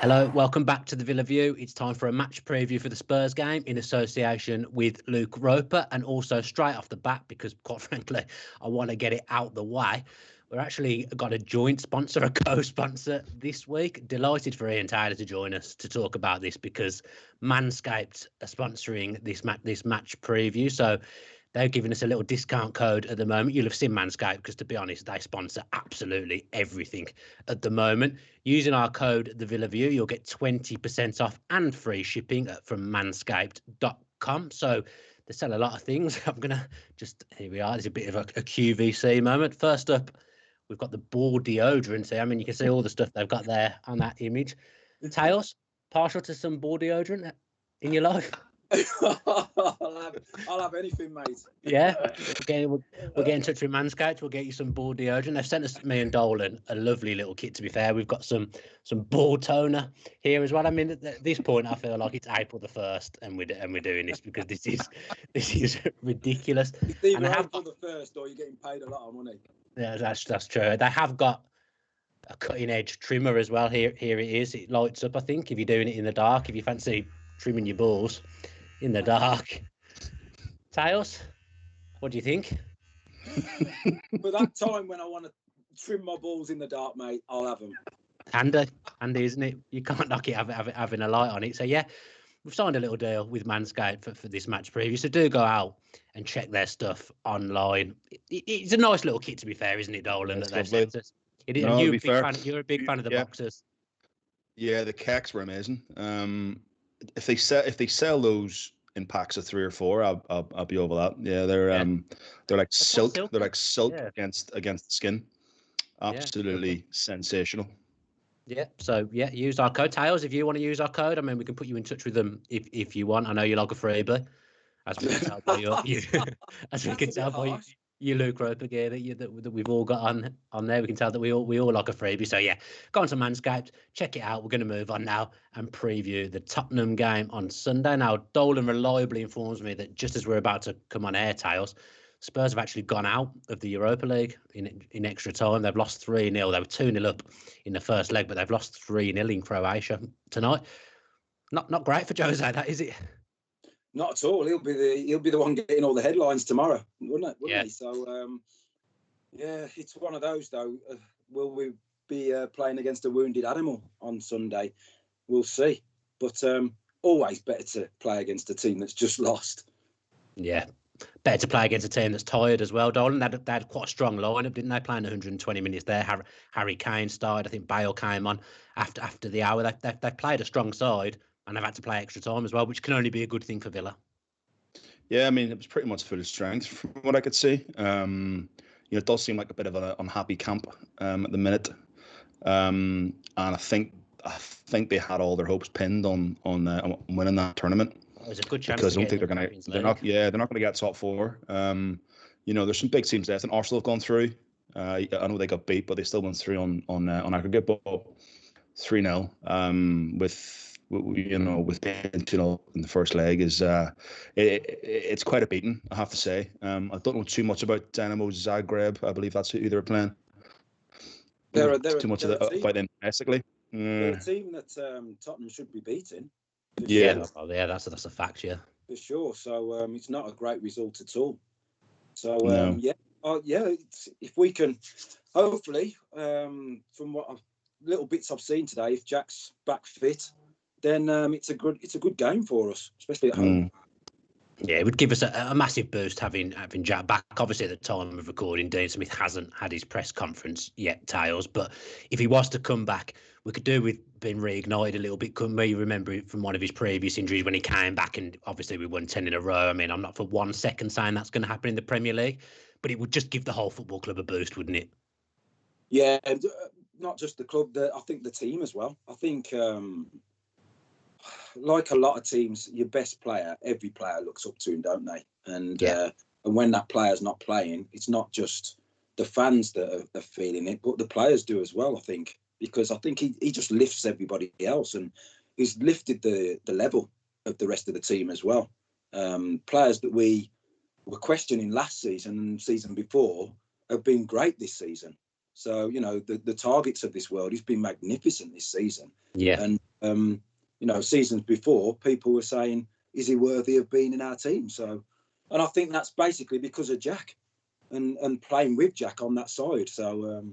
Hello, welcome back to the Villa View. It's time for a match preview for the Spurs game in association with Luke Roper, and also straight off the bat, because quite frankly, I want to get it out the way. We're actually got a joint sponsor, a co-sponsor this week. Delighted for Ian Taylor to join us to talk about this, because Manscaped are sponsoring this match preview. So they're giving us a little discount code at the moment. You'll have seen Manscaped, because to be honest, they sponsor absolutely everything at the moment. Using our code The Villa View, you'll get 20% off and free shipping from manscaped.com. So they sell a lot of things. I'm gonna here we are. There's a bit of a QVC moment. First up, we've got the ball deodorant here. I mean, you can see all the stuff they've got there on that image. Tails, partial to some ball deodorant in your life? I'll have anything, mate. Yeah, we'll get in touch with Manscaped. We'll get you some ball deodorant. They've sent us, me and Dolan, a lovely little kit. To be fair, we've got some ball toner here as well. I mean, at this point, I feel like it's April the 1st, and we're doing this because this is ridiculous. It's either April the 1st or you're getting paid a lot of money. Yeah, that's true. They have got a cutting edge trimmer as well. Here it is. It lights up. I think if you're doing it in the dark, if you fancy trimming your balls in the dark. Tails, what do you think? For that time when I want to trim my balls in the dark, mate, I'll have them. Handy, isn't it? You can't knock it having a light on it. So yeah, we've signed a little deal with Manscaped for this match preview. So do go out and check their stuff online. It's a nice little kit, to be fair, isn't it, Dolan? That they've sent us. You're a big fan of the boxers. Yeah, the kecks were amazing. If they sell those in packs of 3 or 4, I'll be over that. Yeah, they're like silk. They're like silk against the skin. Absolutely sensational. Yeah. So yeah, use our code Tails if you want to use our code. I mean, we can put you in touch with them if you want. I know you log a freebie, as we can tell by your Luke Roper gear that we've all got on there. We can tell that we all like a freebie. So yeah, go on to Manscaped, check it out. We're going to move on now and preview the Tottenham game on Sunday. Now, Dolan reliably informs me that just as we're about to come on air, Tails, Spurs have actually gone out of the Europa League in extra time. They've lost 3-0. They were 2-0 up in the first leg, but they've lost 3-0 in Croatia tonight. Not great for Jose, that is it? Not at all. He'll be the one getting all the headlines tomorrow, wouldn't he? So yeah, it's one of those though. Will we be playing against a wounded animal on Sunday? We'll see. But always better to play against a team that's just lost. Yeah. Better to play against a team that's tired as well, Dolan. They had quite a strong lineup, didn't they? Playing 120 minutes there. Harry Kane started. I think Bale came on after the hour. They played a strong side, and they've had to play extra time as well, which can only be a good thing for Villa. Yeah, I mean, it was pretty much full of strength from what I could see. It does seem like a bit of an unhappy camp at the minute, and I think they had all their hopes pinned on winning that tournament. There's a good chance because I don't think they're going to. They're not going to get top 4. There's some big teams left, and Arsenal have gone through. I know they got beat, but they still went through on aggregate. But 3-0 with being 2-0 in the first leg is it's quite a beating, I have to say. I don't know too much about Dynamo Zagreb. I believe that's who they're playing. They're about them domestically. They're a team that Tottenham should be beating. Yeah, that's a fact, yeah. For sure. So it's not a great result at all. So if we can, hopefully, from what little bits I've seen today, if Jack's back fit, then it's a good game for us, especially at home. Yeah, it would give us a massive boost having Jack back. Obviously, at the time of recording, Dean Smith hasn't had his press conference yet, Tails. But if he was to come back, we could do with being reignited a little bit, couldn't we? You remember it from one of his previous injuries when he came back, and obviously we won 10 in a row. I mean, I'm not for 1 second saying that's going to happen in the Premier League, but it would just give the whole football club a boost, wouldn't it? Yeah, not just the club, I think the team as well. I think, like a lot of teams, your best player, every player looks up to him, don't they? And when that player's not playing, it's not just the fans that are feeling it, but the players do as well, I think. Because I think he just lifts everybody else, and he's lifted the level of the rest of the team as well. Players that we were questioning last season and season before have been great this season. So, the targets of this world, he's been magnificent this season. Yeah. And Seasons before, people were saying, is he worthy of being in our team? So, and I think that's basically because of Jack and playing with Jack on that side. So,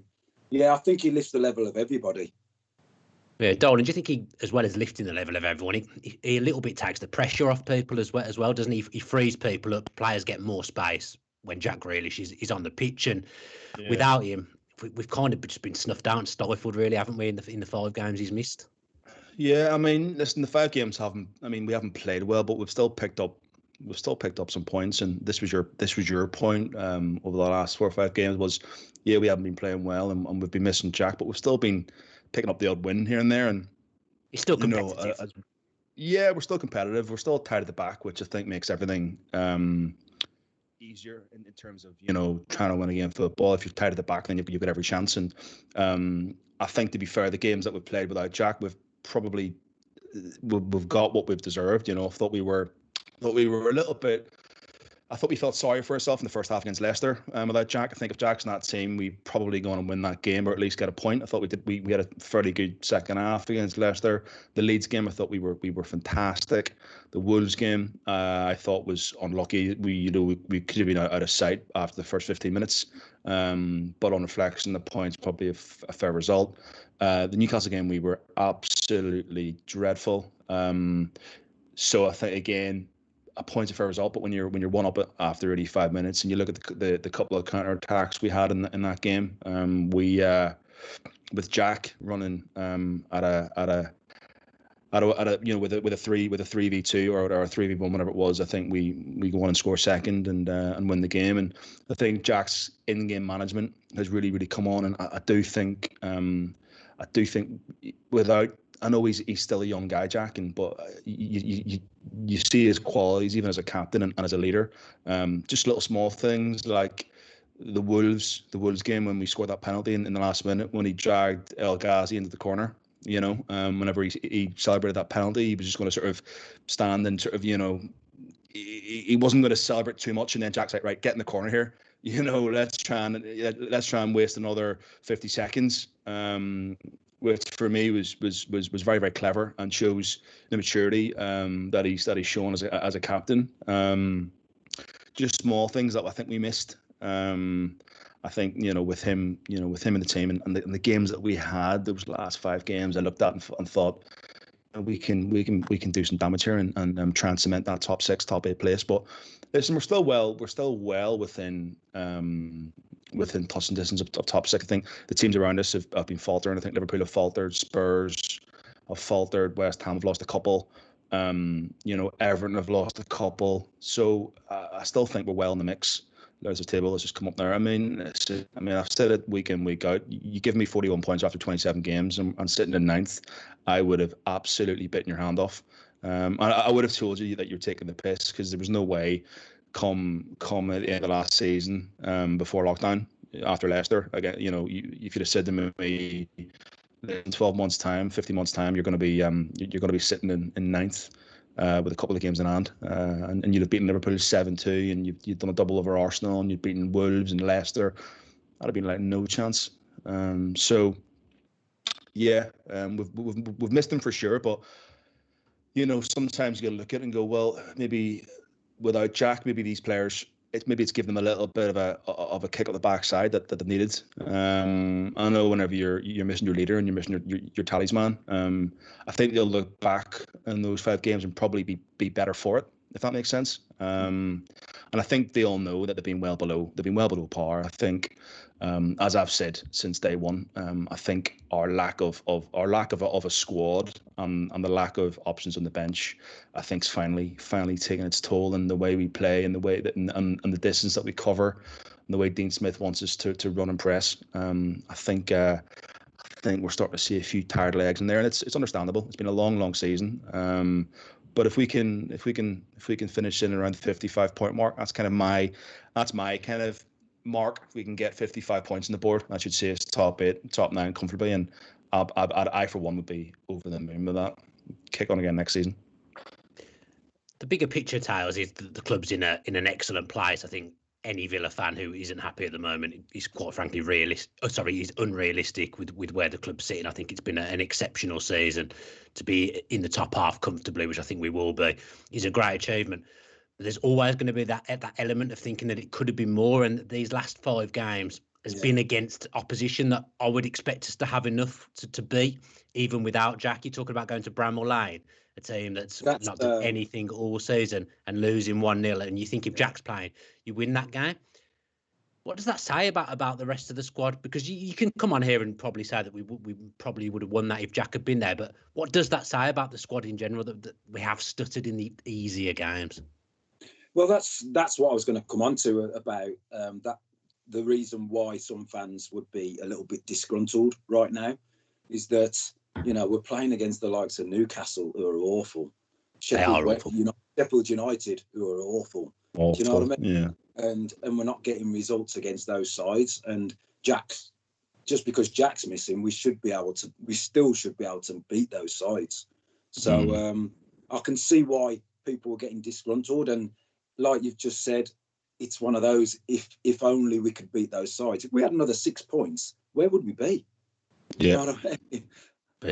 I think he lifts the level of everybody. Yeah, Dolan, do you think he, as well as lifting the level of everyone, he a little bit takes the pressure off people as well, doesn't he? He frees people up. Players get more space when Jack Grealish is on the pitch, and without him, we've kind of just been snuffed out and stifled, really, haven't we? In the 5 games he's missed. Yeah, I mean, listen, the 5 games we haven't played well, but we've still picked up some points, and this was your point over the last 4 or 5 games was, we haven't been playing well, and we've been missing Jack, but we've still been picking up the odd win here and there, and he's still competitive. We're still competitive. We're still tight at the back, which I think makes everything easier in terms of trying to win a game of football. If you're tight at the back, then you've got every chance. And I think, to be fair, the games that we've played without Jack, we've got what we've deserved. I thought we were a little bit. I thought we felt sorry for ourselves in the first half against Leicester without Jack. I think if Jack's in that team, we probably going to win that game or at least get a point. I thought we did. We had a fairly good second half against Leicester. The Leeds game, I thought we were fantastic. The Wolves game, I thought was unlucky. We could have been out of sight after the first 15 minutes. But on reflection, the points probably a fair result. The Newcastle game, we were absolutely dreadful. So I think, again, a point's a fair result, but when you're one up after 85 minutes, and you look at the couple of counter attacks we had in that game, we with Jack running with a 3v2 or a 3v1, whatever it was, I think we go on and score second and win the game. And I think Jack's in-game management has really, really come on, and I do think without, I know he's still a young guy, Jack, but you see his qualities even as a captain and as a leader. Just little small things like the Wolves game when we scored that penalty in the last minute when he dragged El Ghazi into the corner. Whenever he celebrated that penalty, he was just going to sort of stand and sort of he wasn't going to celebrate too much, and then Jack's like, right, get in the corner here. Let's try and waste another 50 seconds. Which for me was very, very clever and shows the maturity that he's shown as a captain. Just small things that I think we missed. I think with him in the team and the games that we had, those last 5 games, I looked at and thought we can do some damage here and try and cement that top 6, top 8 place. But listen, we're still well within touching distance of top 6. I think the teams around us have been faltering. I think Liverpool have faltered, Spurs have faltered, West Ham have lost a couple, Everton have lost a couple. So I still think we're well in the mix. There's a table that's just come up there. I've said it week in, week out. You give me 41 points after 27 games and sitting in 9th, I would have absolutely bitten your hand off. I would have told you that you're taking the piss, because there was no way come at the end of last season, before lockdown, after Leicester, again, you could have said to me in 12 months' time, 15 months' time, you're going to be sitting in 9th. With a couple of games in hand, and you'd have beaten Liverpool 7-2, and you'd done a double over Arsenal, and you'd beaten Wolves and Leicester. That'd have been like no chance. We've missed them for sure, but sometimes you got to look at it and go, well, maybe without Jack, maybe these players, it's given them a little bit of a kick up the backside that they needed. I know whenever you're missing your leader and you're missing your talisman, I think they'll look back in those 5 games and probably be better for it, if that makes sense. And I think they all know that they've been well below par. I think, as I've said since day one, I think our lack of a squad and the lack of options on the bench, I think, is finally taking its toll in the way we play and the way that and the distance that we cover, and the way Dean Smith wants us to run and press. I think we're starting to see a few tired legs in there, and it's understandable. It's been a long season. But if we can finish in around the 55-point mark, that's my kind of mark. If we can get 55 points on the board, that should see us top 8, top 9 comfortably, and I for one would be over the moon with that. Kick on again next season. The bigger picture, Tails, is the club's in an excellent place. I think any Villa fan who isn't happy at the moment is quite frankly he's unrealistic with where the club's sitting. I think it's been an exceptional season. To be in the top half comfortably, which I think we will be, is a great achievement. But there's always going to be that element of thinking that it could have been more. And these last 5 games has been against opposition that I would expect us to have enough to beat, even without Jack. You're talking about going to Bramall Lane, a team that's not done anything all season, and losing 1-0. And you think if Jack's playing, you win that game. What does that say about the rest of the squad? Because you can come on here and probably say that we probably would have won that if Jack had been there. But what does that say about the squad in general, that we have stuttered in the easier games? Well, that's what I was going to come on to about that. The reason why some fans would be a little bit disgruntled right now is that, we're playing against the likes of Newcastle, who are awful. Sheffield United, who are awful. Do you know what I mean? Yeah. And we're not getting results against those sides. And just because Jack's missing, we still should be able to beat those sides. So I can see why people are getting disgruntled. And like you've just said, it's one of those, if only we could beat those sides. If we had another 6 points, where would we be? Yeah. You know what I mean?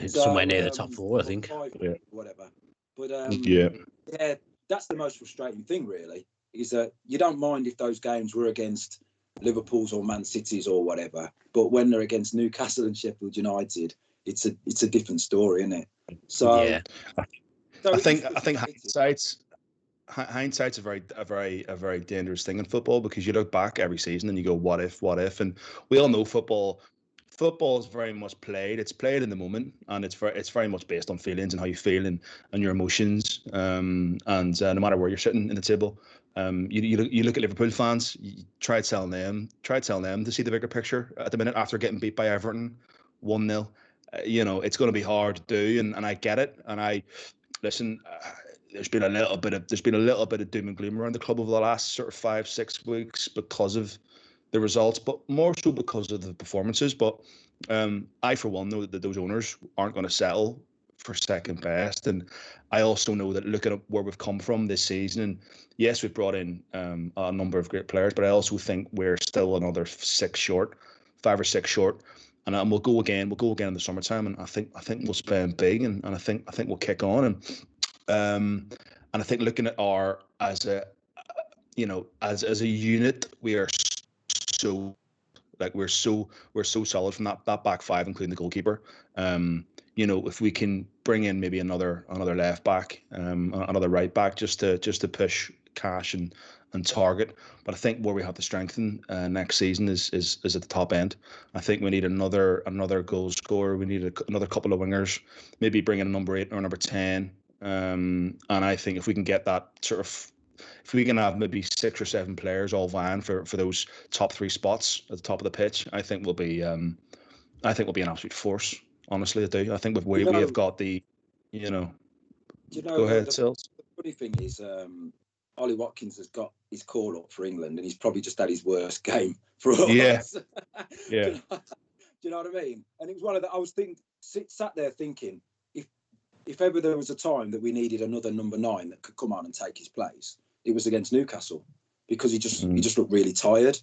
Somewhere near the top 4, I think. 5, whatever. But that's the most frustrating thing, really, is that you don't mind if those games were against Liverpool's or Man City's or whatever, but when they're against Newcastle and Sheffield United, it's a different story, isn't it? So I think hindsight's a very dangerous thing in football, because you look back every season and you go, what if? And we all know football is very much played. It's played in the moment, and it's very much based on feelings and how you feel and your emotions. And no matter where you're sitting in the table, you look at Liverpool fans. You try telling them to see the bigger picture at the minute after getting beat by Everton 1-0. It's going to be hard to do, and I get it. And I listen. There's been a little bit of doom and gloom around the club over the last sort of 5-6 weeks because of the results, but more so because of the performances. But I, for one, know that those owners aren't going to settle for second best. And I also know that looking at where we've come from this season, and yes, we've brought in a number of great players, but I also think we're still another 5 or 6 short. And we'll go again in the summertime, and I think we'll spend big, and I think we'll kick on. And I think looking at as a unit, we are we're so solid from that back 5, including the goalkeeper. If we can bring in maybe another left back, another right back, just to push Cash and target. But I think where we have to strengthen next season is at the top end. I think we need another goal scorer. We need another couple of wingers, maybe bring in a number 8 or number 10. And I think if we can get that if we can have maybe 6 or 7 players all vying for those top 3 spots at the top of the pitch, I think we'll be an absolute force. Honestly, I do. I think we have got the, Go ahead, Sills. The funny thing is, Ollie Watkins has got his call up for England, and he's probably just had his worst game for all of us. Yeah. Do you know what I mean? And it was one of the. I was sat there thinking, if ever there was a time that we needed another number 9 that could come on and take his place, it was against Newcastle, because he just looked really tired.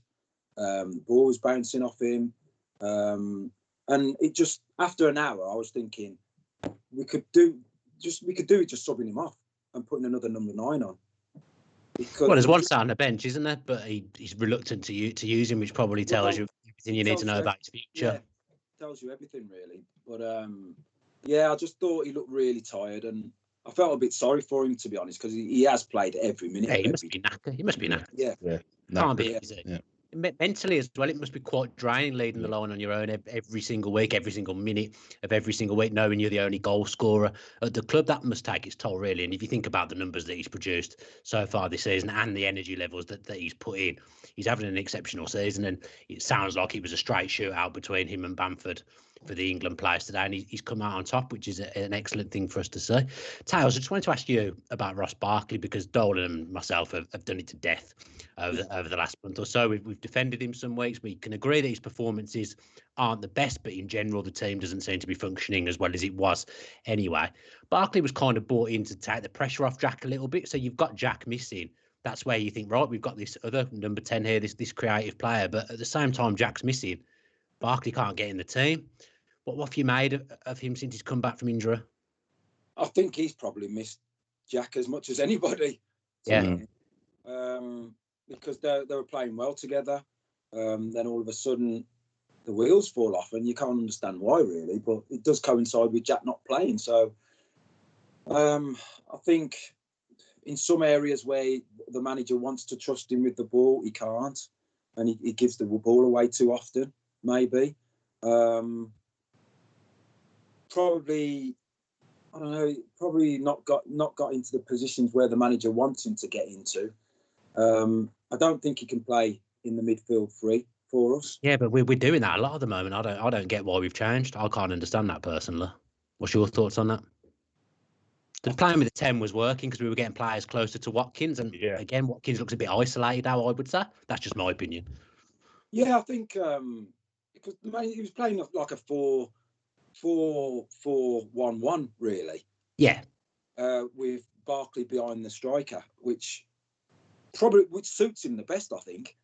Ball was bouncing off him, and it just, after an hour, I was thinking we could do it just subbing him off and putting another number 9 on. Well, there's one sat on the bench, isn't there? But he's reluctant to use him, which probably tells you everything you need to know about his future. Yeah, tells you everything, really. But I just thought he looked really tired, and I felt a bit sorry for him, to be honest, because he has played every minute. Yeah, he must be knackered. He must be knackered. Yeah. Can't be easy. Yeah. Mentally as well, it must be quite draining leading the line on your own every single week, every single minute of every single week, knowing you're the only goal scorer at the club. That must take its toll, really. And if you think about the numbers that he's produced so far this season and the energy levels that he's put in, he's having an exceptional season. And it sounds like it was a straight shootout between him and Bamford for the England players today, and he's come out on top, which is an excellent thing for us to see. Tails, I just wanted to ask you about Ross Barkley, because Dolan and myself have done it to death over the last month or so. We've defended him some weeks. We can agree that his performances aren't the best, but in general, the team doesn't seem to be functioning as well as it was anyway. Barkley was kind of brought in to take the pressure off Jack a little bit. So you've got Jack missing. that's where you think, right, we've got this other number 10 here, this creative player, but at the same time, Jack's missing. Barkley can't get in the team. What have you made of him since he's come back from injury? I think he's probably missed Jack as much as anybody. Yeah. Because they were playing well together. Then all of a sudden, the wheels fall off, and you can't understand why, really. But it does coincide with Jack not playing. So I think in some areas where the manager wants to trust him with the ball, he can't, and he gives the ball away too often. Maybe, probably, I don't know. Probably not got into the positions where the manager wants him to get into. I don't think he can play in the midfield three for us. Yeah, but we're doing that a lot at the moment. I don't get why we've changed. I can't understand that personally. What's your thoughts on that? The playing with the 10 was working because we were getting players closer to Watkins, and again, Watkins looks a bit isolated. How I would say that's just my opinion. Yeah, I think because he was playing like a 4-4-1-1 really. Yeah. With Barkley behind the striker, which suits him the best, I think.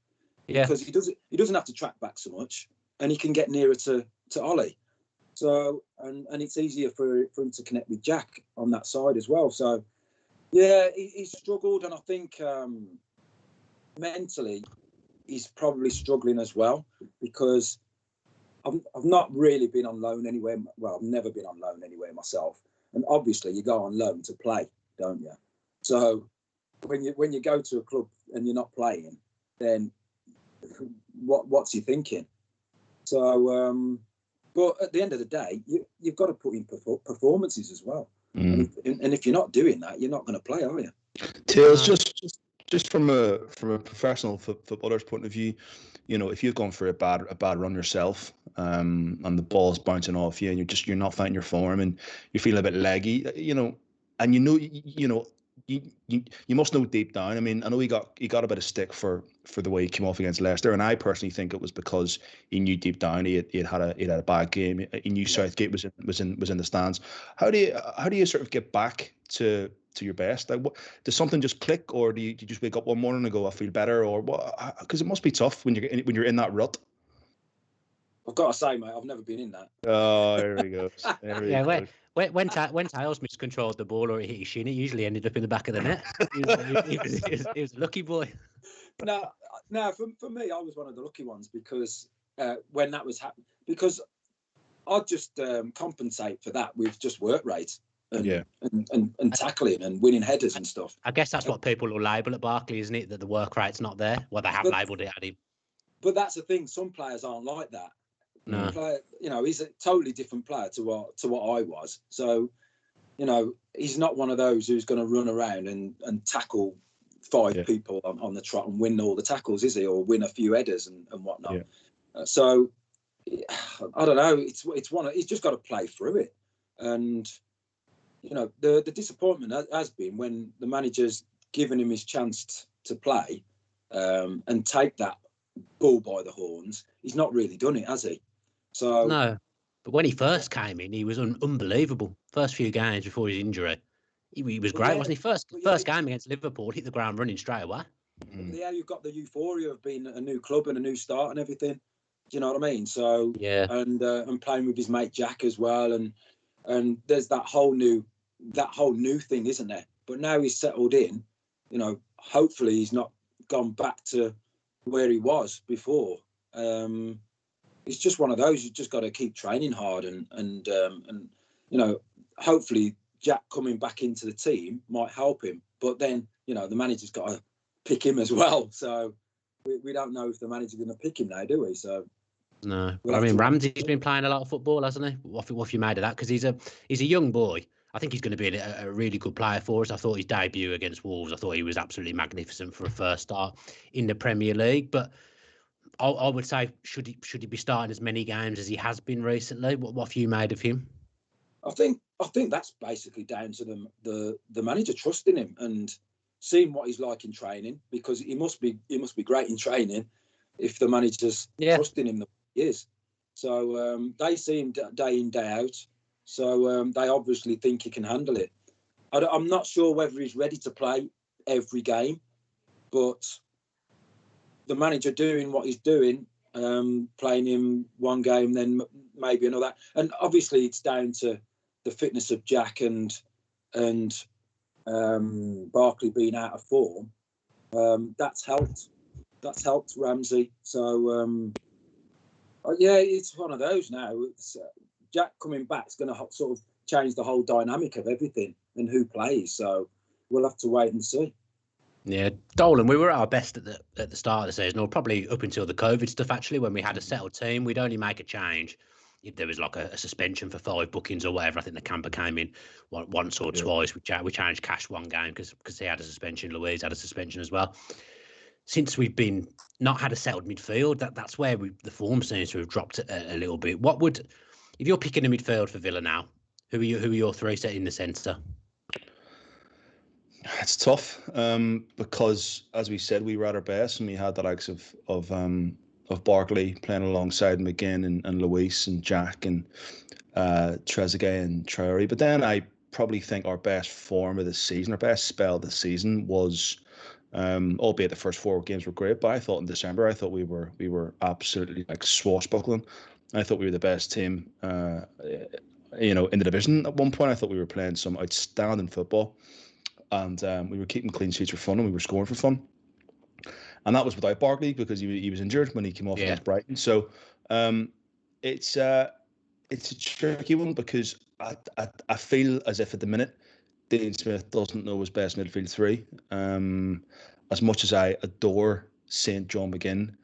Yeah. Because he doesn't have to track back so much, and he can get nearer to Ollie. So and it's easier for him to connect with Jack on that side as well. So yeah, he struggled, and I think mentally he's probably struggling as well, because I've not really been on loan anywhere. Well, I've never been on loan anywhere myself, and obviously you go on loan to play, don't you? So when you go to a club and you're not playing, then what's he thinking? So, but at the end of the day, you've got to put in performances as well. And if you're not doing that, you're not going to play, are you? Tails, just from a professional footballer's point of view, you know, if you've gone for a bad run yourself, and the ball's bouncing off you, and you're not finding your form, and you're feeling a bit leggy, you know, and you must know deep down. I mean, I know he got a bit of stick for the way he came off against Leicester, and I personally think it was because he knew deep down he had a bad game. He knew Southgate was in the stands. How do you sort of get back to your best? Like, does something just click, or do you just wake up one morning and go, I feel better, or what? Because it must be tough when you're in that rut. I've got to say, mate, I've never been in that. Oh, there we go. When Tails miscontrolled the ball or it hit his shin, it usually ended up in the back of the net. He was a lucky boy. No, for me, I was one of the lucky ones, because when that was happening, because I'd just compensate for that with just work rate and tackling and winning headers and stuff. I guess that's what people will label at Barkley, isn't it? That the work rate's not there. Well, they have labelled it at him. But that's the thing. Some players aren't like that. No. You know, he's a totally different player to what I was. So, you know, he's not one of those who's going to run around and tackle five people on the trot and win all the tackles, is he? Or win a few headers and whatnot. Yeah. So, I don't know. It's one. He's just got to play through it. And, you know, the disappointment has been when the manager's given him his chance to play and take that bull by the horns. He's not really done it, has he? So no, but when he first came in, he was unbelievable. First few games before his injury, he was great, wasn't he? First game against Liverpool, hit the ground running straight away. Yeah, you've got the euphoria of being a new club and a new start and everything. Do you know what I mean? So and playing with his mate Jack as well, and there's that whole new thing, isn't there? But now he's settled in. You know, hopefully he's not gone back to where he was before. It's just one of those. You just got to keep training hard, and you know, hopefully Jack coming back into the team might help him. But then, you know, the manager's got to pick him as well. So we don't know if the manager's going to pick him now, do we? So no. I mean, Ramsey's been playing a lot of football, hasn't he? What have you made of that? Because he's a young boy. I think he's going to be a really good player for us. I thought his debut against Wolves, I thought he was absolutely magnificent for a first start in the Premier League. But I would say, should he be starting as many games as he has been recently? What have you made of him? I think that's basically down to the manager trusting him and seeing what he's like in training, because he must be great in training if the manager's trusting him the way he is. So they see him day in, day out. So they obviously think he can handle it. I'm not sure whether he's ready to play every game, but the manager doing what he's doing, playing him one game, then maybe another, and obviously it's down to the fitness of Jack and Barkley being out of form. That's helped Ramsey. So yeah, it's one of those now. It's, Jack coming back is going to sort of change the whole dynamic of everything and who plays. So we'll have to wait and see. Yeah, Dolan, we were at our best at the start of the season, or probably up until the COVID stuff, actually, when we had a settled team. We'd only make a change if there was like a suspension for 5 bookings or whatever. I think the camper came in once or twice. We changed Cash one game because he had a suspension. Louise had a suspension as well. Since we've been not had a settled midfield, that's where the form seems to have dropped a little bit. What would, if you're picking a midfield for Villa now, who are your 3 set in the centre? It's tough because, as we said, we were at our best and we had the likes of Barkley playing alongside McGinn and Luis and Jack and Trezeguet and Traore. But then I probably think our best form of the season, our best spell of the season was, albeit the first 4 games were great, but I thought in December, I thought we were absolutely like swashbuckling. I thought we were the best team, in the division at one point. I thought we were playing some outstanding football. And we were keeping clean sheets for fun, and we were scoring for fun. And that was without Barkley because he was injured when he came off against Brighton. So it's a tricky one because I feel as if at the minute Dean Smith doesn't know his best midfield 3. As much as I adore St. John McGinn,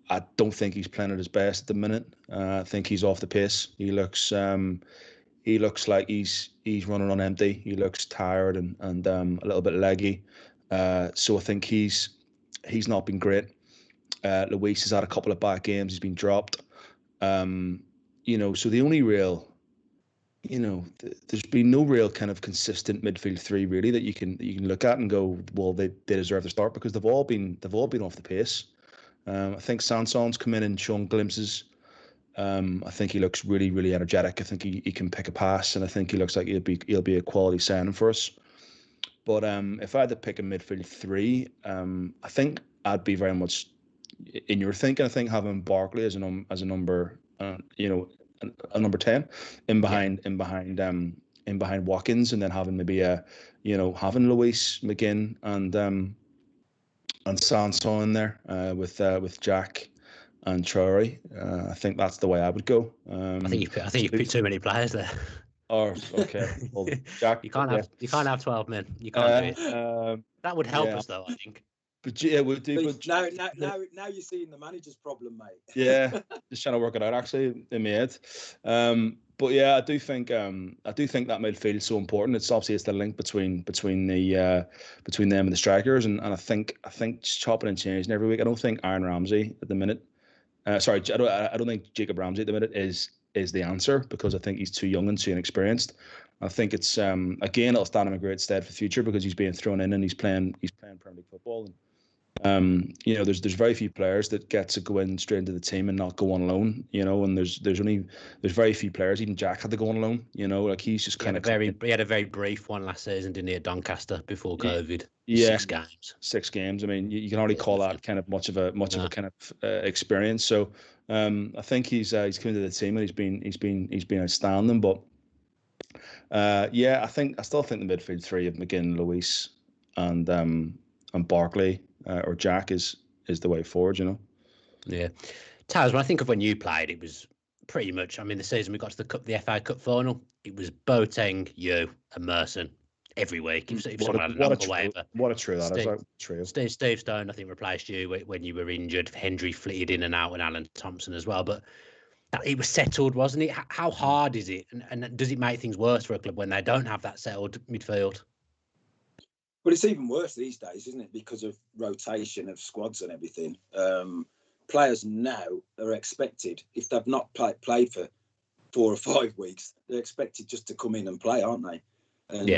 I don't think he's playing at his best at the minute. I think he's off the pace. He looks like he's running on empty. He looks tired and a little bit leggy. So I think he's not been great. Luis has had a couple of bad games. He's been dropped. So the only real, there's been no real kind of consistent midfield 3 really that you can look at and go, well, they deserve the start, because they've all been off the pace. I think Sanson's come in and shown glimpses. I think he looks really, really energetic. I think he can pick a pass, and I think he looks like he'll be a quality signing for us. But if I had to pick a midfield 3, I think I'd be very much in your thinking. I think having Barkley as a number, a number 10 in behind Watkins, and then having maybe having Luis, McGinn, and Sanson in there with Jack and Traore. I think that's the way I would go. I think you put too many players there. Oh, okay. Well, Jack, you can't have 12 men. You can't do it. That would help us, though, I think. But yeah, we'll do. But now you're seeing the manager's problem, mate. Yeah, just trying to work it out actually in my head. But yeah, I do think that midfield is so important. It's the link between them and the strikers, and I think just chopping and changing every week. I don't think Aaron Ramsey at the minute. I don't think Jacob Ramsey at the minute is the answer, because I think he's too young and too inexperienced. I think it's again, it'll stand him in great stead for the future because he's being thrown in and he's playing Premier League football. And, there's very few players that get to go in straight into the team and not go on loan. And there's very few players. Even Jack had to go on loan. Like he's just kind of he had a very brief one last season, didn't he, at Doncaster before COVID? Yeah, 6 games. 6 games. I mean, you can hardly call that kind of much of a kind of experience. So I think he's come into the team and he's been outstanding. But I still think the midfield 3 of McGinn, Luis, and Barkley or Jack is the way forward. Yeah, Taz, when I think of when you played, it was pretty much. I mean, the season we got to the FA Cup final, it was Boateng, you, and Merson every week. If someone had an uncle, whatever. What a true that is! True. Steve Stone, I think, replaced you when you were injured. Hendry flitted in and out, and Alan Thompson as well. But it was settled, wasn't it? How hard is it, and does it make things worse for a club when they don't have that settled midfield? Well, it's even worse these days, isn't it? Because of rotation of squads and everything. Players now are expected, if they've not played for 4 or 5 weeks, they're expected just to come in and play, aren't they? And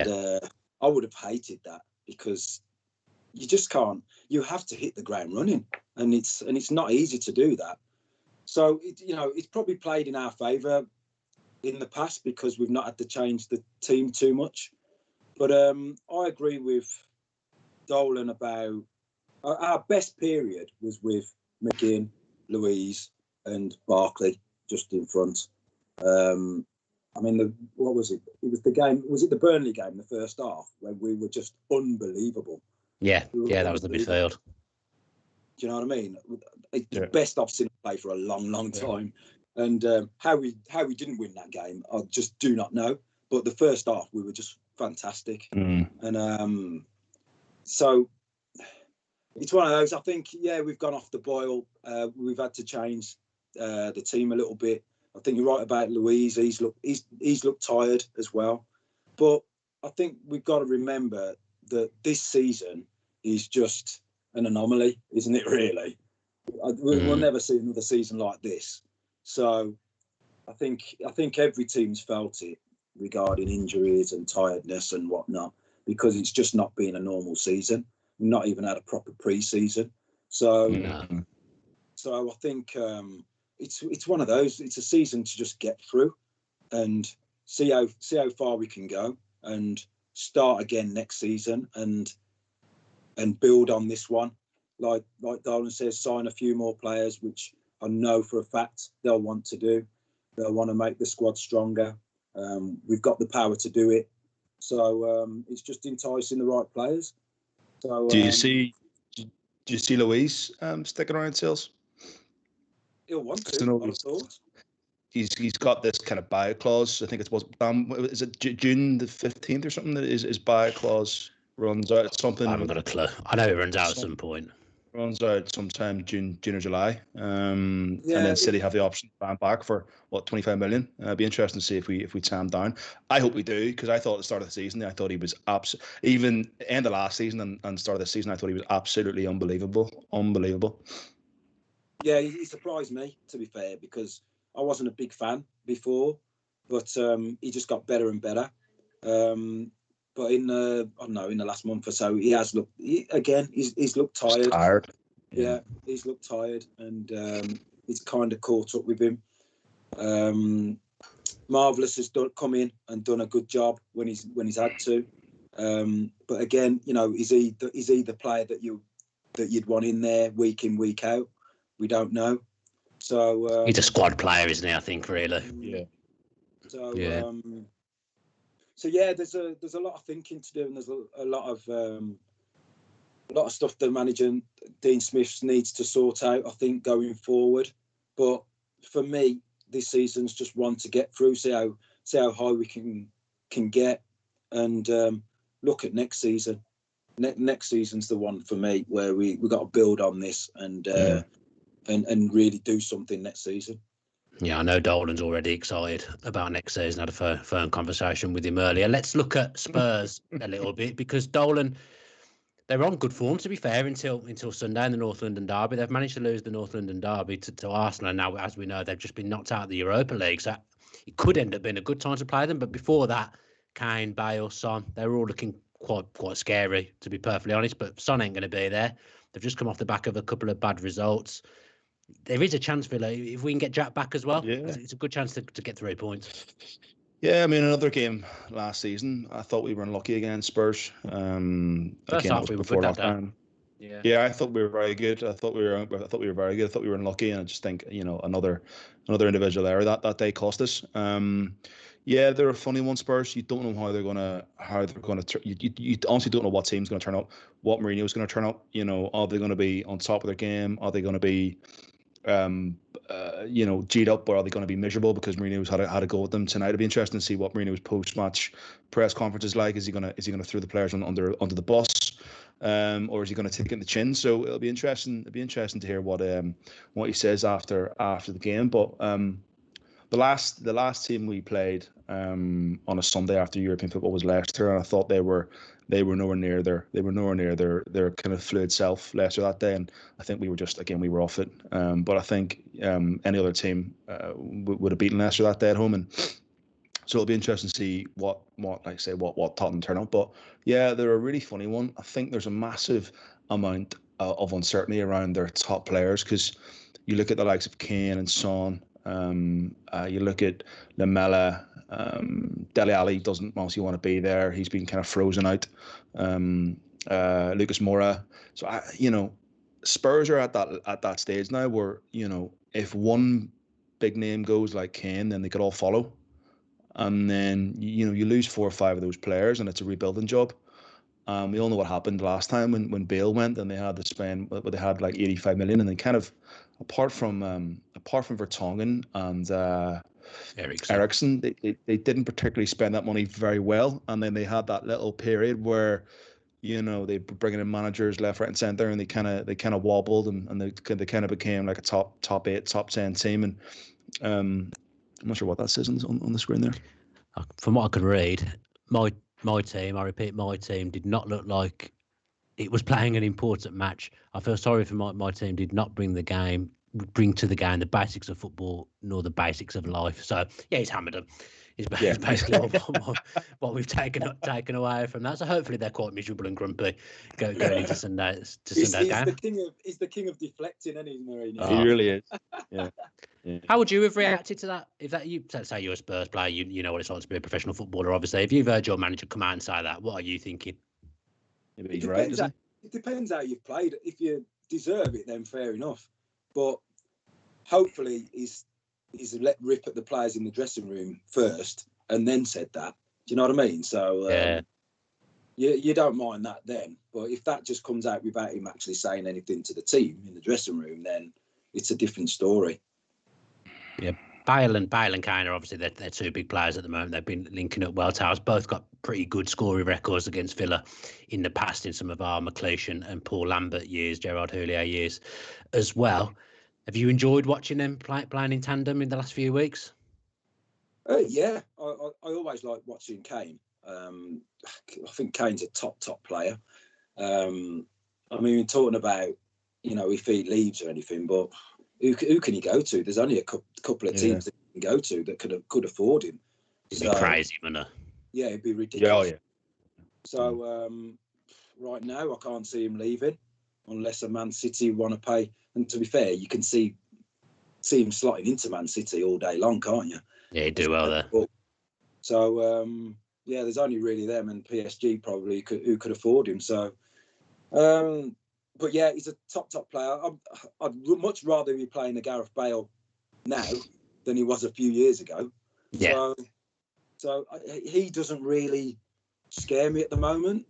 I would have hated that, because you just can't. You have to hit the ground running, and it's not easy to do that. So it's probably played in our favour in the past because we've not had to change the team too much. But I agree with Dolan about our best period was with McGinn, Louise, and Barkley just in front. I mean, what was it? It was the game. Was it the Burnley game, the first half, where we were just unbelievable? Yeah, that was the midfield. Do you know what I mean? It's the best I've seen play for a long, long time. And how we didn't win that game, I just do not know. But the first half, we were just fantastic. And so it's one of those. I think, we've gone off the boil. We've had to change the team a little bit. I think you're right about Louise. He's looked tired as well. But I think we've got to remember that this season is just an anomaly, isn't it, really? We'll never see another season like this. So I think every team's felt it regarding injuries and tiredness and whatnot, because it's just not been a normal season. We've not even had a proper pre-season. So I think it's one of those. It's a season to just get through and see how far we can go and start again next season and build on this one. Like Dolan says, sign a few more players, which I know for a fact they'll want to do. They'll want to make the squad stronger. We've got the power to do it. So it's just enticing the right players. So do you see Louise sticking around sales? He'll want to, I thought. He's got this kind of buyout clause. I think is it June the 15th or something that his buyout clause runs out. Something I haven't got a clue. I know it runs out at some point. Runs out sometime June or July. And then City have the option to buy him back for 25 million. It'd be interesting to see if we tie him down. I hope we do, because I thought at the start of the season, I thought he was even end of last season and start of the season, I thought he was absolutely unbelievable. Yeah, he surprised me, to be fair, because I wasn't a big fan before, but he just got better and better. But in the last month or so, he has looked he's looked tired. He's tired. Yeah, he's looked tired, and it's kind of caught up with him. Marvelous has come in and done a good job when he's had to. But again, is he the player that you'd want in there week in, week out? We don't know. So he's a squad player, isn't he? I think, really. Yeah. So there's a lot of thinking to do, and there's a lot of stuff the manager Dean Smith needs to sort out, I think, going forward. But for me, this season's just one to get through, see how high we can get, and look at next season. Next season's the one for me where we got to build on this and really do something next season. Yeah, I know Dolan's already excited about next season. I had a phone conversation with him earlier. Let's look at Spurs a little bit, because Dolan, they were on good form, to be fair, until Sunday in the North London derby. They've managed to lose the North London derby to Arsenal, and now, as we know, they've just been knocked out of the Europa League. So it could end up being a good time to play them. But before that, Kane, Bale, Son, they were all looking quite scary, to be perfectly honest. But Son ain't going to be there. They've just come off the back of a couple of bad results. There is a chance, Villa, if we can get Jack back as well. Yeah. It's a good chance to get 3 points. Yeah, I mean, another game last season, I thought we were unlucky against Spurs. First half, we were good that day. Yeah, I thought we were very good. I thought we were very good. I thought we were unlucky, and I just think another individual error that day cost us. Yeah, they're a funny one, Spurs. You don't know how they're gonna. You honestly don't know what team's gonna turn up, what Mourinho's gonna turn up. Are they gonna be on top of their game? Are they gonna be G'd up, or are they going to be miserable because Mourinho's had a go at them tonight? It'll be interesting to see what Mourinho's post-match press conference is like. Is he gonna throw the players under the bus, or is he going to take it in the chin? So it'll be interesting. It'll be interesting to hear what he says after the game. But the last team we played on a Sunday after European football was Leicester, and I thought they were nowhere near their kind of fluid self, Leicester, that day, and I think we were off it. But I think any other team would have beaten Leicester that day at home, and so it'll be interesting to see what Tottenham turn up. But yeah, they're a really funny one. I think there's a massive amount of uncertainty around their top players, because you look at the likes of Kane and Son. You look at Lamela, Dele Alli doesn't obviously want to be there. He's been kind of frozen out. Lucas Moura. So Spurs are at that stage now where if one big name goes like Kane, then they could all follow, and then you lose 4 or 5 of those players, and it's a rebuilding job. We all know what happened last time when Bale went, and they had to spend, they had like 85 million, and then kind of apart from Vertonghen and Eriksen, they didn't particularly spend that money very well, and then they had that little period where they were bringing in managers left, right, and centre, and they kind of wobbled, and they kind of became like a top 8, top 10 team, and I'm not sure what that says on the screen there. From what I can read, my team, I repeat, my team did not look like it was playing an important match. I feel sorry for my team did not bring to the game the basics of football nor the basics of life. So yeah, he's hammered them. It's basically what we've taken away from that. So hopefully they're quite miserable and grumpy going into Sunday game. He's the king of deflecting, isn't he, Mourinho? He really is. Yeah. How would you have reacted to that? If that you say you're a Spurs player, you know what it's like to be a professional footballer. Obviously, if you've heard your manager come out and say that, what are you thinking? Yeah, but he's right, doesn't he? It depends how you've played. If you deserve it, then fair enough. But hopefully, he's let rip at the players in the dressing room first, and then said that. Do you know what I mean? So you don't mind that then. But if that just comes out without him actually saying anything to the team in the dressing room, then it's a different story. Yeah, Bale and Kane are obviously they're 2 big players at the moment. They've been linking up well. Towers both got pretty good scoring records against Villa in the past in some of our McLeish and Paul Lambert years, Gerard Houllier years as well. Have you enjoyed watching them playing in tandem in the last few weeks? Yeah, I always like watching Kane. I think Kane's a top player. I mean, we're talking about, if he leaves or anything, but who can he go to? There's only a couple of teams that he can go to that could afford him. It'd be crazy, wouldn't it? Yeah, it'd be ridiculous. Yeah. So right now, I can't see him leaving unless a Man City want to pay. And to be fair, you can see him slotting into Man City all day long, can't you? Yeah, he'd do well there. So there's only really them and PSG probably who could afford him. So. But yeah, he's a top player. I'd much rather be playing a Gareth Bale now than he was a few years ago. Yeah. So he doesn't really scare me at the moment.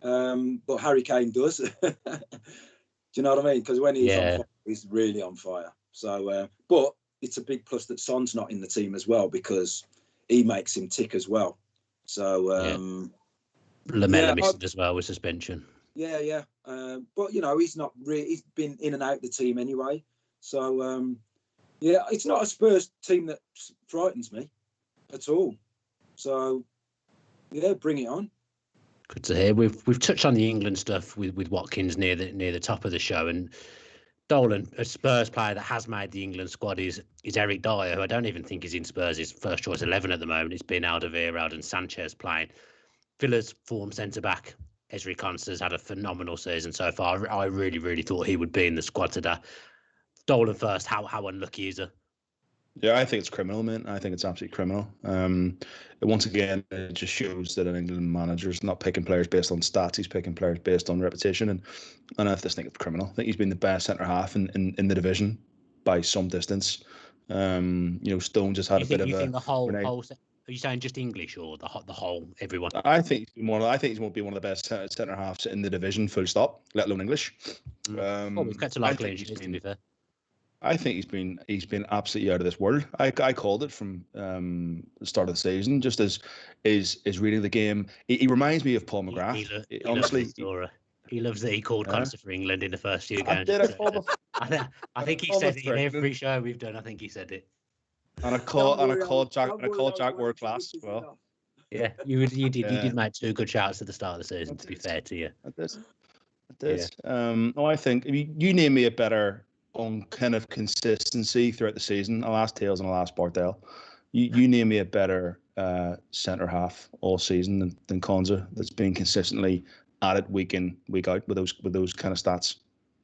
But Harry Kane does. Do you know what I mean? Because when he's on fire, he's really on fire. So, but it's a big plus that Son's not in the team as well because he makes him tick as well. So, Lamella missed as well with suspension. Yeah. But he's not really. He's been in and out the team anyway. So it's not a Spurs team that frightens me at all. So yeah, bring it on. Good to hear. We've touched on the England stuff with Watkins near the top of the show, and Dolan, a Spurs player that has made the England squad, is Eric Dyer, who I don't even think is in Spurs' first choice 11 at the moment. It's been Alderweireld and Sanchez playing. Villa's form centre back. Ezri Konsa's had a phenomenal season so far. I really, really thought he would be in the squad today. Dolan first, how unlucky is he? Yeah, I think it's criminal, man. I think it's absolutely criminal. Once again, it just shows that an England manager's not picking players based on stats. He's picking players based on reputation. And I just think it's criminal. I think he's been the best centre-half in the division by some distance. Stone just had a bit of a... You think the whole are you saying just English or the whole, everyone? I think he's going to be one of the best centre-halves in the division, full stop, let alone English. We've kept a lot of clean sheets, to be fair. I think he's been absolutely out of this world. I called it from the start of the season, just as is reading the game. He reminds me of Paul McGrath. He loves that he called Konsa for England in the first few games. I think he said it in every show we've done. I think he said it. And I called Jack world class as well. Yeah, you did make 2 good shouts at the start of the season. To be fair to you, I did. Yeah. I think you name me a better on kind of consistency throughout the season. I'll ask Tails and I'll ask Bardel. You name me a better centre half all season than Konsa that's been consistently at it week in, week out with those kind of stats.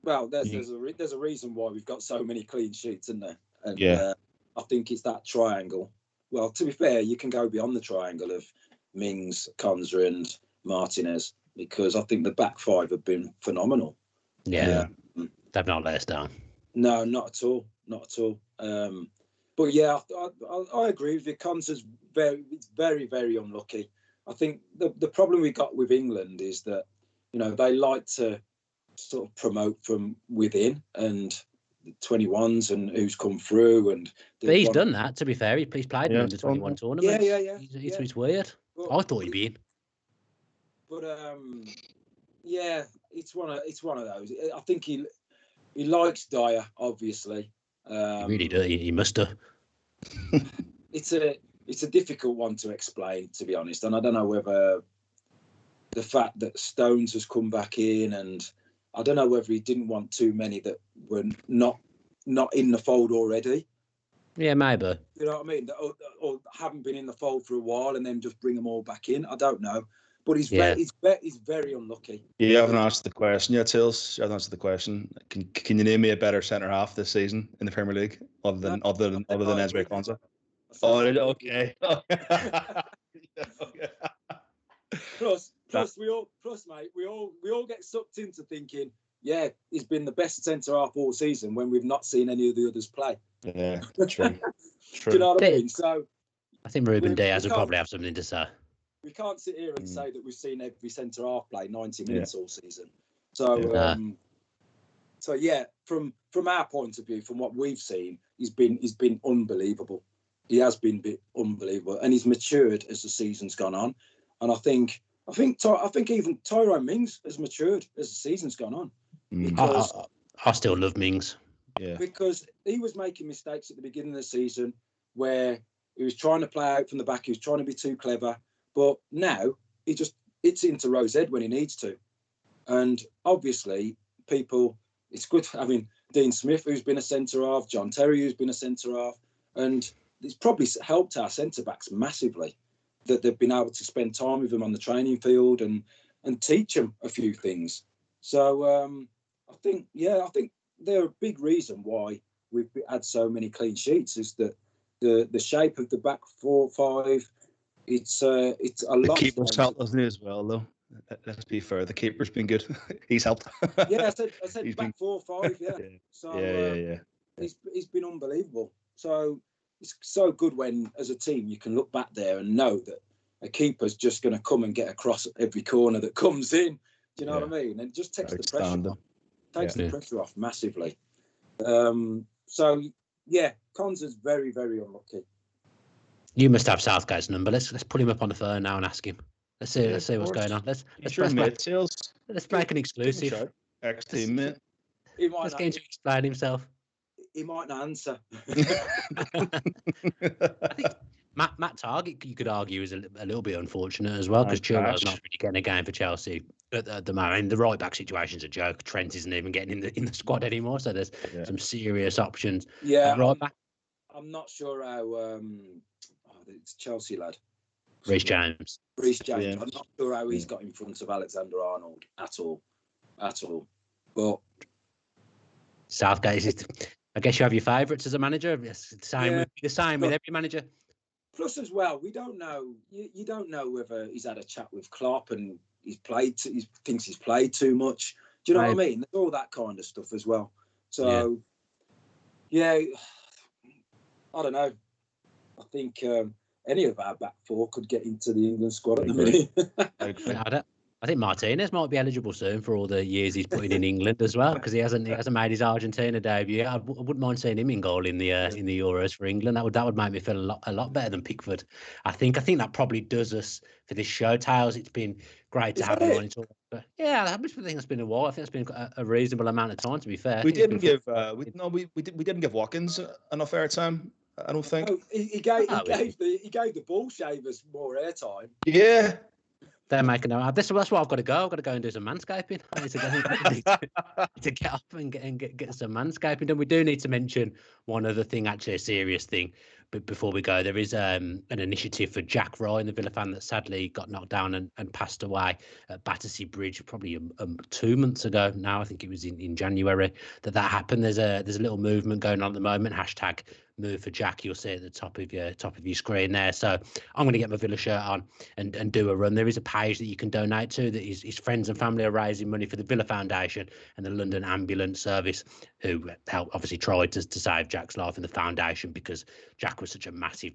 Well, there's a reason why we've got so many clean sheets, isn't there? And, I think it's that triangle. Well, to be fair, you can go beyond the triangle of Mings, Konsa and Martinez. because I think the back five have been phenomenal. Yeah, they've not let us down. No, not at all. Not at all. But yeah, I agree with you. Konsa's very, very unlucky. I think the problem we got with England is that, they like to sort of promote from within and the 21s and who's come through. But he's done that, to be fair. He's played in under 21 tournaments. Yeah. It's weird. But I thought he'd be in. But yeah, it's one of those. I think he likes Dyer, obviously. He really does. He must have. It's a difficult one to explain, to be honest, and I don't know whether the fact that Stones has come back in, and I don't know whether he didn't want too many that were not in the fold already. Yeah, maybe. You know what I mean? Or haven't been in the fold for a while, and then just bring them all back in. I don't know. But he's very unlucky. You haven't answered the question yet, Tils. You haven't answered the question. Can you name me a better centre half this season in the Premier League other than Ezri Konsa? Oh, okay. Plus, mate, we all get sucked into thinking, yeah, he's been the best centre half all season when we've not seen any of the others play. Yeah, true. Do you know what I mean? So I think Ruben Diaz will probably have something to say. We can't sit here and say that we've seen every centre half play 90 minutes all season. So, so yeah, from our point of view, from what we've seen, he's been unbelievable. He has been unbelievable, and he's matured as the season's gone on. And I think even Tyrone Mings has matured as the season's gone on. Because I still love Mings. Yeah. Because he was making mistakes at the beginning of the season where he was trying to play out from the back. He was trying to be too clever. But now he just hits into Rose Ed when he needs to. And obviously, it's good having Dean Smith, who's been a centre-half, John Terry, who's been a centre-half. And it's probably helped our centre-backs massively that they've been able to spend time with them on the training field and teach them a few things. So I think they're a big reason why we've had so many clean sheets is that the shape of the back 4-5. It's a lot. The keeper's helped, hasn't he, as well, though? Let's be fair. The keeper's been good. He's helped. Yeah, I said back 4-5. Yeah. So yeah. He's been unbelievable. So it's so good when, as a team, you can look back there and know that a keeper's just going to come and get across every corner that comes in. Do you know what I mean? And it just takes the pressure off. Takes the pressure off massively. So yeah, Konsa's very, very unlucky. You must have Southgate's number. Let's put him up on the phone now and ask him. Let's see what's going on. Let's break an exclusive. Ex-teammate. Let's get him to explain himself. He might not answer. I think Matt Targett, you could argue, is a little bit unfortunate as well because Chilwell's not really getting a game for Chelsea at the moment. The right back situation's a joke. Trent isn't even getting in the squad anymore, so there's some serious options. Yeah, right back. I'm not sure how. It's Chelsea lad. Reece James. I'm not sure how he's got in front of Alexander-Arnold at all. But Southgate is. I guess you have your favourites as a manager. It's the same with every manager. Plus, as well, we don't know. You don't know whether he's had a chat with Klopp and he thinks he's played too much. Do you know what I mean? There's all that kind of stuff as well. So, yeah I don't know. I think any of our back four could get into the England squad at the minute. I think Martinez might be eligible soon for all the years he's putting in England as well because he hasn't made his Argentina debut. I wouldn't mind seeing him in goal in the Euros for England. That would make me feel a lot better than Pickford. I think that probably does us for this show, Tails. It's been great to have him on. Yeah, I think it's been a while. I think it's been a reasonable amount of time. To be fair, we didn't give Watkins enough airtime. I don't think he gave the ball shavers more airtime. Yeah. They're making them. That's why I've got to go. I've got to go and do some manscaping. I need to get up and get some manscaping. And we do need to mention one other thing, actually a serious thing. But before we go, there is an initiative for Jack Ryan, the Villa fan that sadly got knocked down and passed away at Battersea Bridge probably 2 months ago. Now I think it was in January that happened. There's a little movement going on at the moment. move for Jack. You'll see at the top of your screen there. So I'm going to get my Villa shirt on and do a run. There is a page that you can donate to that his friends and family are raising money for the Villa Foundation and the London Ambulance Service, who obviously tried to save Jack's life in the foundation because Jack was such a massive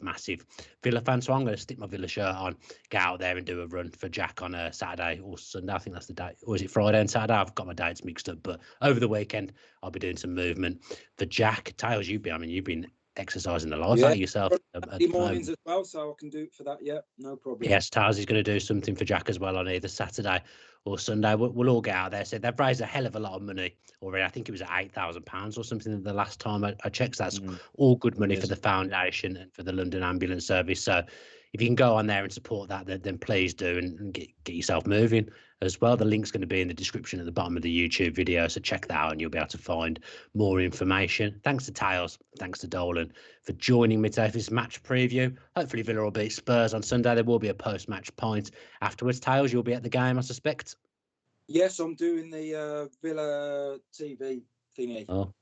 Villa fan. So I'm going to stick my Villa shirt on, get out there and do a run for Jack on a Saturday or Sunday. I think that's the date. Or is it Friday and Saturday? I've got my dates mixed up. But over the weekend, I'll be doing some movement for Jack. Tails, you've been exercising the life out of yourself. Saturday mornings as well, so I can do it for that. Yeah, no problem. Yes, Tails is going to do something for Jack as well on either Saturday or Sunday. We'll all get out there. So they've raised a hell of a lot of money already. I think it was £8,000 or something the last time I checked. So that's all good money for the foundation and for the London Ambulance Service. So if you can go on there and support that, then please do and get yourself moving as well. The link's going to be in the description at the bottom of the YouTube video, so check that out and you'll be able to find more information. Thanks to Tails, thanks to Dolan for joining me today for this match preview. Hopefully Villa will beat Spurs on Sunday. There will be a post-match pint afterwards. Tails, you'll be at the game, I suspect. Yes, I'm doing the Villa TV thingy. Oh,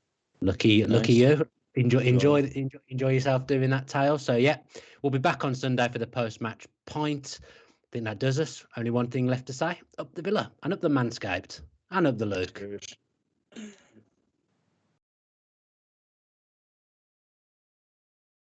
lucky you. Enjoy yourself doing that, Tails. So yeah, we'll be back on Sunday for the post-match pint. I think that does us. Only one thing left to say: up the Villa and up the Manscaped and up the Luke.